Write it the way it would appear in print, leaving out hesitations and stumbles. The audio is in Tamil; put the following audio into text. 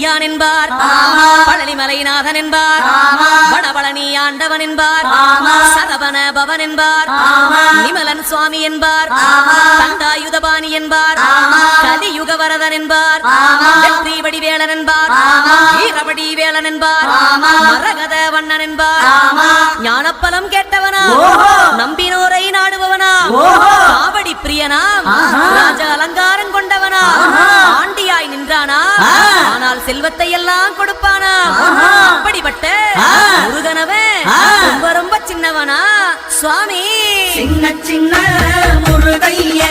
பெரியான் என்பார், பழனிமலைநாதன் என்பார், வடபழனி ஆண்டவன் என்பார், சரவண பவன் என்பார், நிமலன் சுவாமி என்பார், தண்டாயுதபாணி என்பார், கலியுக வரதன் என்பார், வெற்றி வடிவேலன் என்பார், வீரபடி வேலன் என்பார், மரகத வண்ணன் என்பார், ஞானப்பலம் கேட்டவனா, நம்பினோரை நாடுபவனா, காவடி பிரியனாம், ராஜ அலங்காரம் கொண்டவனா, ஆண்டியாய் நின்றானா, ஆனால் செல்வத்தை எல்லாம் கொடுப்பானா, அப்படிப்பட்ட முருகனவன் ரொம்ப ரொம்ப சின்னவனா சுவாமி. சின்ன சின்ன முருகைய